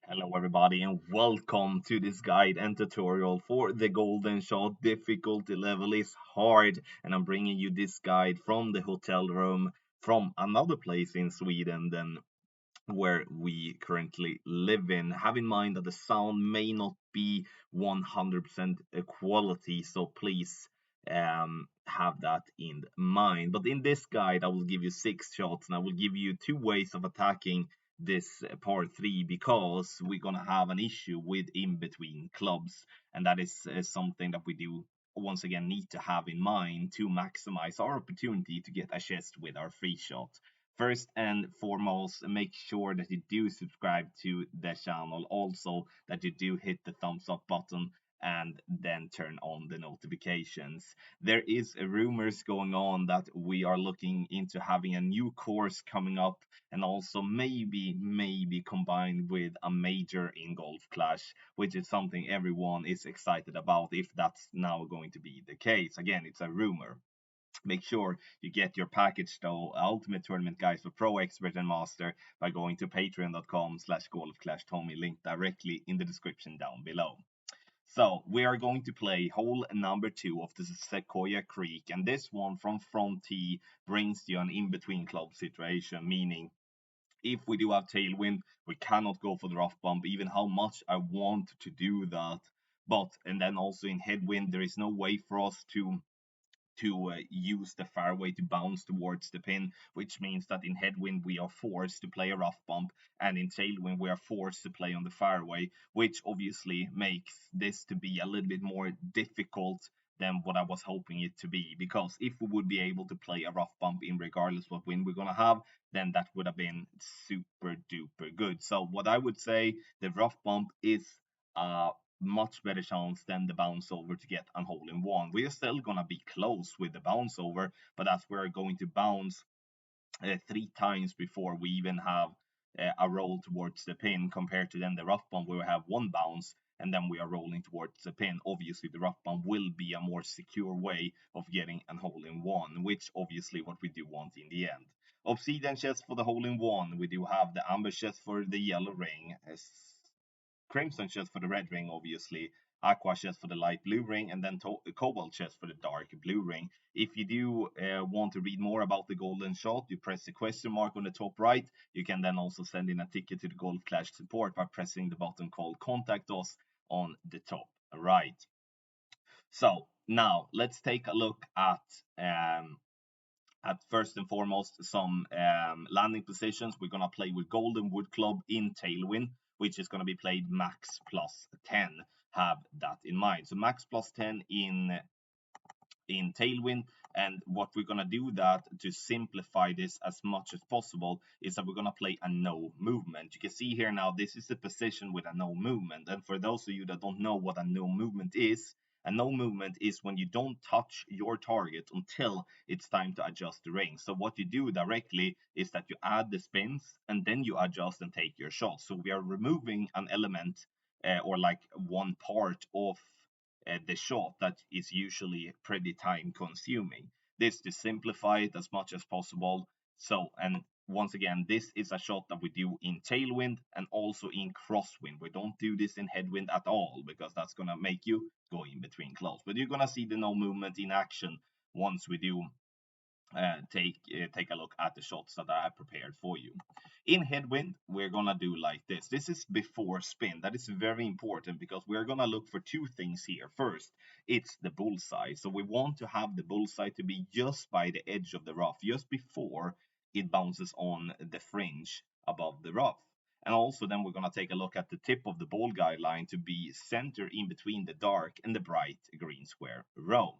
Hello everybody and welcome to this guide and tutorial for the golden shot. Difficulty level is hard and I'm bringing you this guide from the hotel room from another place in Sweden than where we currently live in. Have in mind that the sound may not be 100% quality, so please have that in mind. But in this guide, I will give you 6 shots and I will give you 2 ways of attacking this part 3 because we're gonna have an issue with in between clubs, and that is something that we do once again need to have in mind to maximize our opportunity to get a chest with our free shot. First and foremost, make sure that you do subscribe to the channel. Also, that you do hit the thumbs up button and then turn on the notifications. There is rumors going on that we are looking into having a new course coming up and also maybe combined with a major in Golf Clash, which is something everyone is excited about if that's now going to be the case. Again, it's a rumor. Make sure you get your package though, Ultimate Tournament Guides for Pro, Expert, and Master by going to patreon.com/golfclashtommy, link directly in the description down below. So we are going to play hole number 2 of the Sequoia Creek, and this one from front tee brings you an in-between club situation, meaning if we do have tailwind, we cannot go for the rough bump, even how much I want to do that. But and then also in headwind, there is no way for us to use the fairway to bounce towards the pin, which means that in headwind we are forced to play a rough bump, and in tailwind we are forced to play on the fairway, which obviously makes this to be a little bit more difficult than what I was hoping it to be. Because if we would be able to play a rough bump in regardless what wind we're gonna have, then that would have been super duper good. So what I would say, the rough bump is uh much better chance than the bounce over to get a hole in one. We're still gonna be close with the bounce over, but as we're going to bounce 3 times before we even have a roll towards the pin, compared to then the rough bump where we have one bounce and then we are rolling towards the pin. Obviously, the rough bump will be a more secure way of getting a hole in one, which obviously what we do want in the end. Obsidian chest for the hole in one. We do have the amber chest for the yellow ring. Crimson chest for the red ring, obviously, aqua chest for the light blue ring, and then cobalt chest for the dark blue ring. If you do want to read more about the golden shot, you press the question mark on the top right. You can then also send in a ticket to the Golf Clash support by pressing the button called Contact Us on the top right. So now let's take a look at first and foremost some landing positions. We're going to play with Golden Wood Club in Tailwind, which is going to be played max plus 10. Have that in mind. So max plus 10 in Tailwind, and what we're going to do that to simplify this as much as possible is that we're going to play a no movement. You can see here now this is the position with a no movement, and for those of you that don't know what a no movement is, a no movement is when you don't touch your target until it's time to adjust the ring. So what you do directly is that you add the spins and then you adjust and take your shot. So we are removing an element or like one part of the shot that is usually pretty time consuming. This to simplify it as much as possible. So, and once again, this is a shot that we do in tailwind and also in crosswind. We don't do this in headwind at all because that's gonna make you go in between clubs. But you're gonna see the no movement in action once we do take a look at the shots that I have prepared for you. In headwind, we're gonna do like this. This is before spin. That is very important because we're gonna look for 2 things here. First, it's the bullseye. So we want to have the bullseye to be just by the edge of the rough, just before it bounces on the fringe above the rough. And also then we're gonna take a look at the tip of the ball guideline to be center in between the dark and the bright green square row.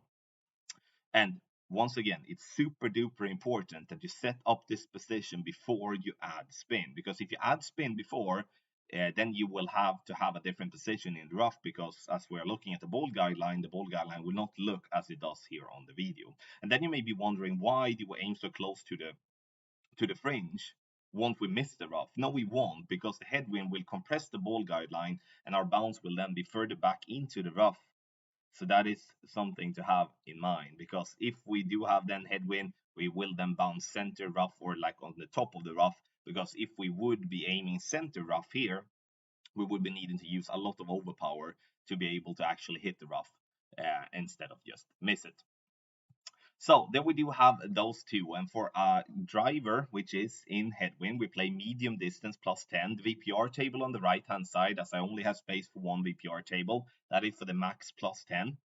And once again, it's super duper important that you set up this position before you add spin. Because if you add spin before, then you will have to have a different position in the rough, because as we're looking at the ball guideline will not look as it does here on the video. And then you may be wondering, why do we aim so close to the fringe? Won't we miss the rough? No, we won't, because the headwind will compress the ball guideline and our bounce will then be further back into the rough. So that is something to have in mind, because if we do have then headwind, we will then bounce center rough or like on the top of the rough, because if we would be aiming center rough here, we would be needing to use a lot of overpower to be able to actually hit the rough instead of just miss it. So then we do have those two. And for a driver, which is in Headwind, we play medium distance plus 10. The VPR table on the right hand side, as I only have space for one VPR table, that is for the max plus 10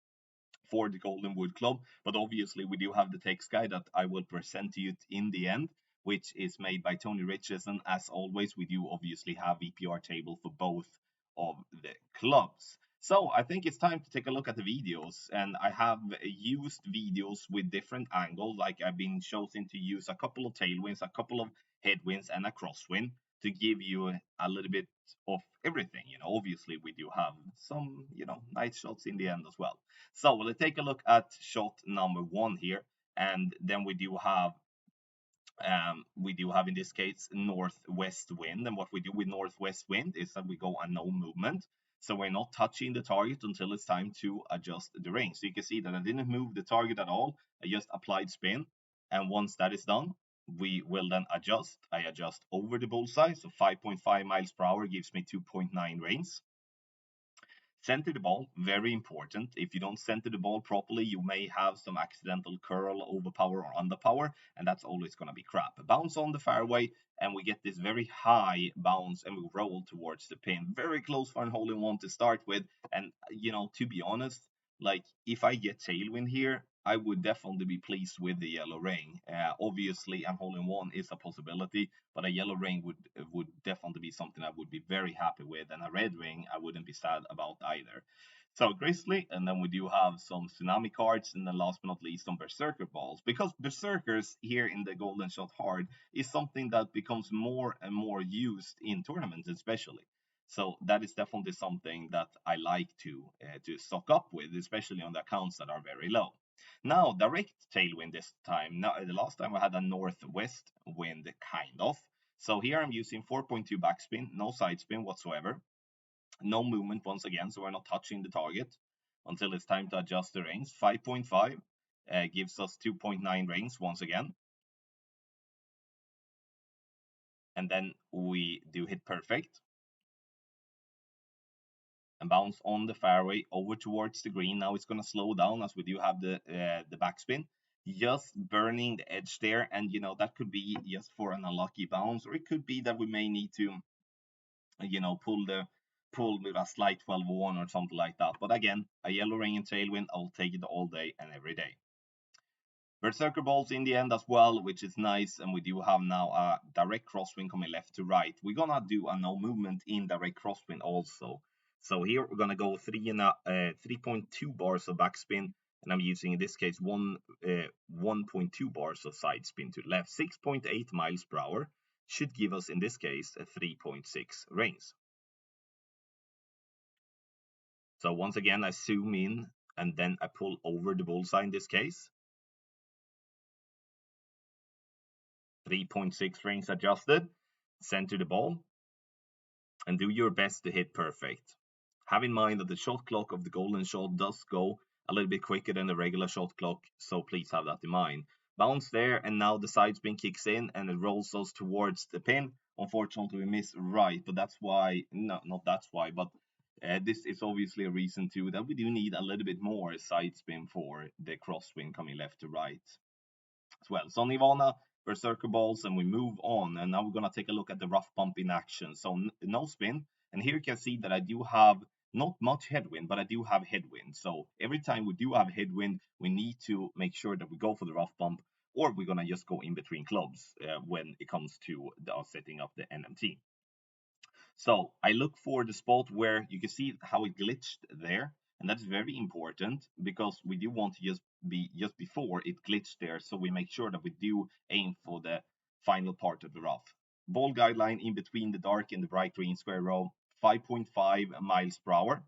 for the Golden Wood Club. But obviously, we do have the text guide that I will present to you in the end, which is made by Tony Richardson. As always, we do obviously have VPR table for both of the clubs. So I think it's time to take a look at the videos, and I have used videos with different angles. Like I've been chosen to use a couple of tailwinds, a couple of headwinds, and a crosswind to give you a little bit of everything. Obviously we do have some, nice shots in the end as well. So let's take a look at shot number one here, and then we do have in this case northwest wind. And what we do with northwest wind is that we go a no movement, so we're not touching the target until it's time to adjust the range. So you can see that I didn't move the target at all, I just applied spin, and once that is done, we will then adjust. I adjust over the bullseye, so 5.5 miles per hour gives me 2.9 range. Center the ball, very important. If you don't center the ball properly, you may have some accidental curl, overpower, or underpower, and that's always going to be crap. Bounce on the fairway, and we get this very high bounce, and we roll towards the pin. Very close for an hole in one to start with. And, to be honest, like if I get tailwind here, I would definitely be pleased with the yellow ring. Obviously, a hole in one is a possibility, but a yellow ring would definitely be something I would be very happy with, and a red ring I wouldn't be sad about either. So Grizzly, and then we do have some Tsunami cards, and then last but not least some Berserker balls, because Berserkers here in the Golden Shot Hard is something that becomes more and more used in tournaments, especially. So that is definitely something that I like to stock up with, especially on the accounts that are very low. Now, direct tailwind this time. Now, the last time I had a northwest wind, kind of. So here I'm using 4.2 backspin, no side spin whatsoever, no movement once again, so we're not touching the target until it's time to adjust the range. 5.5 gives us 2.9 range once again. And then we do hit perfect and bounce on the fairway over towards the green. Now it's going to slow down as we do have the backspin, just burning the edge there. And that could be just for an unlucky bounce, or it could be that we may need to pull with a slight 12-1 or something like that. But again, a yellow ring and tailwind, I'll take it all day and every day. Berserker balls in the end as well, which is nice. And we do have now a direct crosswind coming left to right. We're gonna do a no movement in direct crosswind also. So here we're gonna go 3.2 bars of backspin, and I'm using in this case 1.2 bars of side spin to the left. 6.8 miles per hour should give us in this case a 3.6 range. So once again, I zoom in and then I pull over the bullseye in this case. 3.6 range adjusted, center the ball, and do your best to hit perfect. Have in mind that the shot clock of the golden shot does go a little bit quicker than the regular shot clock, so please have that in mind. Bounce there, and now the side spin kicks in and it rolls us towards the pin. Unfortunately, we miss right, but that's why, no, not that's why, but this is obviously a reason too that we do need a little bit more side spin for the crosswind coming left to right as well. So Nirvana, Berserker balls, and we move on. And now we're gonna take a look at the rough bump in action. So no spin, and here you can see that I do have not much headwind, but I do have headwind. So every time we do have headwind, we need to make sure that we go for the rough bump, or we're gonna just go in between clubs when it comes to setting up the NMT. So I look for the spot where you can see how it glitched there. And that's very important because we do want to just be just before it glitched there. So we make sure that we do aim for the final part of the rough. Ball guideline in between the dark and the bright green square row, 5.5 miles per hour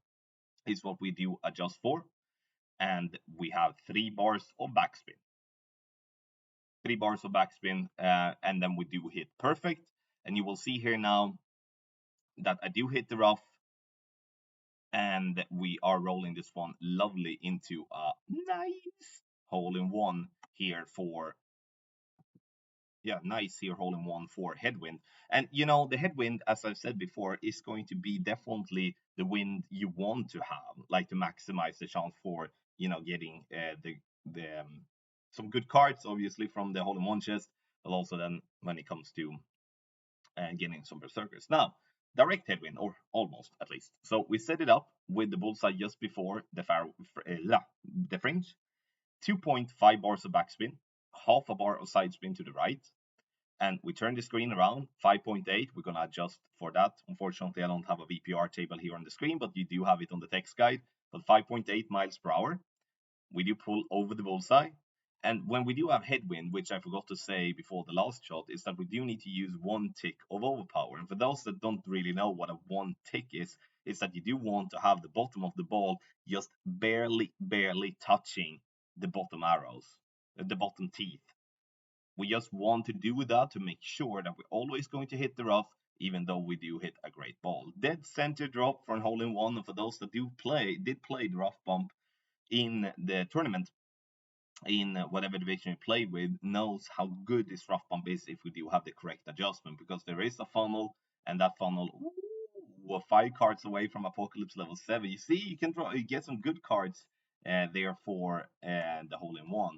is what we do adjust for. And we have 3 bars of backspin. 3 bars of backspin, and then we do hit perfect. And you will see here now that I do hit the rough, and we are rolling this one lovely into a nice hole in one here for Yeah, nice here hole in one for headwind. And the headwind, as I've said before, is going to be definitely the wind you want to have, like to maximize the chance for getting the some good cards, obviously from the hole in one chest, but also then when it comes to getting some berserkers. Now, direct headwind, or almost at least. So we set it up with the bullseye just before the fringe, 2.5 bars of backspin, half a bar of side spin to the right, and we turn the screen around 5.8. We're going to adjust for that. Unfortunately, I don't have a VPR table here on the screen, but you do have it on the text guide. But 5.8 miles per hour, we do pull over the bullseye. And when we do have headwind, which I forgot to say before the last shot, is that we do need to use one tick of overpower. And for those that don't really know what a one tick is that you do want to have the bottom of the ball just barely touching the bottom arrows, the bottom teeth. We just want to do that to make sure that we're always going to hit the rough, even though we do hit a great ball. Dead center drop for an hole in one, and for those that did play the rough bump in the tournament, in whatever division you play with, knows how good this rough bump is if we do have the correct adjustment, because there is a funnel, and that funnel, ooh, 5 cards away from Apocalypse level 7. You see, you get some good cards there for the hole in one.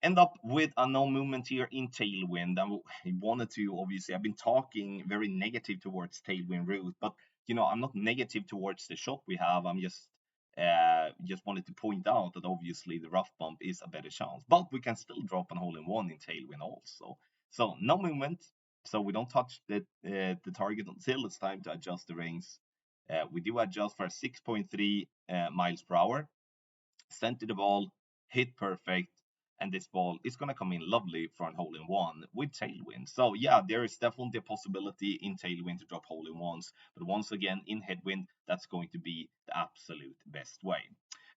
End up with a no movement here in Tailwind. I wanted to, obviously, I've been talking very negative towards Tailwind route, but I'm not negative towards the shot we have. I'm just wanted to point out that obviously the rough bump is a better chance, but we can still drop an hole in one in Tailwind also. So no movement, so we don't touch the target until it's time to adjust the rings. We do adjust for 6.3 miles per hour, center the ball, hit perfect, and this ball is going to come in lovely for an hole in one with tailwind. So yeah, there is definitely a possibility in tailwind to drop hole in ones, but once again in headwind, that's going to be the absolute best way.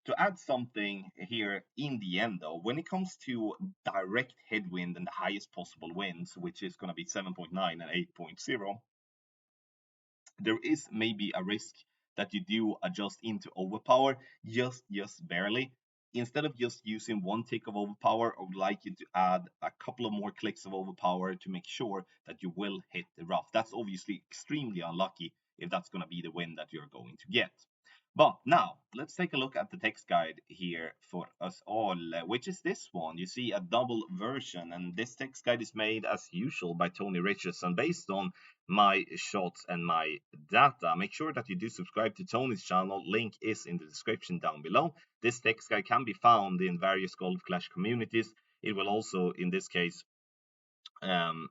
To add something here in the end though, when it comes to direct headwind and the highest possible winds, which is going to be 7.9 and 8.0, there is maybe a risk that you do adjust into overpower just barely. Instead of just using one tick of overpower, I would like you to add a couple of more clicks of overpower to make sure that you will hit the rough. That's obviously extremely unlucky if that's going to be the win that you're going to get. But now let's take a look at the text guide here for us all, which is this one. You see a double version, and this text guide is made as usual by Tony Richardson based on my shots and my data. Make sure that you do subscribe to Tony's channel. Link is in the description down below. This text guide can be found in various Golf Clash communities. It will also, in this case,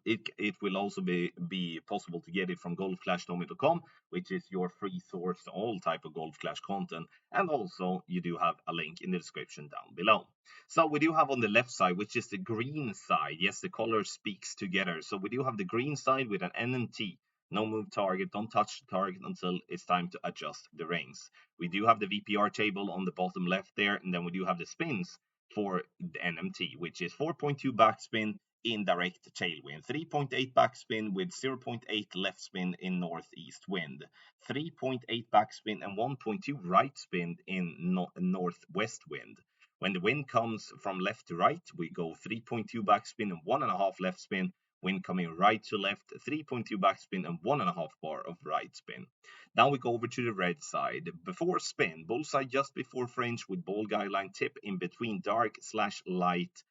it will also be possible to get it from golfclashtommy.com, which is your free source to all type of golf clash content, and also you do have a link in the description down below. So we do have on the left side, which is the green side. Yes, the color speaks together. So we do have the green side with an NNT, no move target, don't touch the target until it's time to adjust the rings. We do have the VPR table on the bottom left there, and then we do have the spins for the NMT, which is 4.2 backspin in direct tailwind, 3.8 backspin with 0.8 left spin in northeast wind, 3.8 backspin and 1.2 right spin in northwest wind. When the wind comes from left to right, we go 3.2 backspin and 1.5 left spin. Wind coming right to left, 3.2 backspin and 1.5 bar of right spin. Now we go over to the red side. Before spin, bullseye just before fringe with ball guideline tip in between dark/light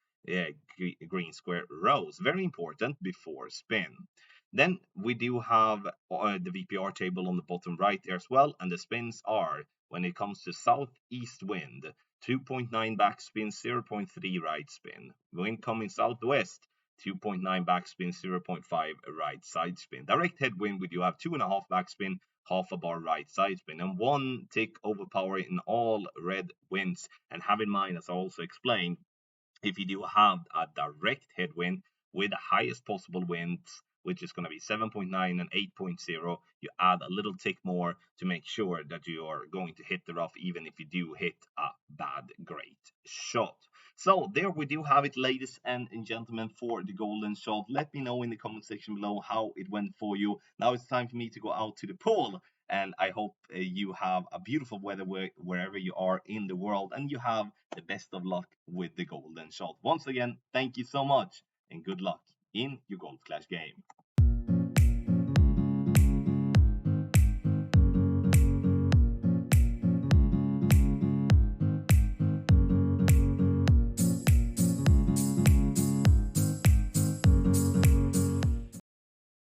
green square rows. Very important before spin. Then we do have the VPR table on the bottom right there as well, and the spins are, when it comes to southeast wind, 2.9 backspin, 0.3 right spin. Wind coming southwest, 2.9 backspin, 0.5 right side spin. Direct headwind, we do have 2.5 backspin, half a bar right side spin, and one tick overpower in all red winds. And have in mind, as I also explained, if you do have a direct headwind with the highest possible winds, which is going to be 7.9 and 8.0, you add a little tick more to make sure that you are going to hit the rough, even if you do hit a great shot. So there we do have it, ladies and gentlemen, for the golden shot. Let me know in the comment section below how it went for you. Now it's time for me to go out to the pool, and I hope you have a beautiful weather wherever you are in the world, and you have the best of luck with the golden shot. Once again, thank you so much and good luck. in your Gold Clash game.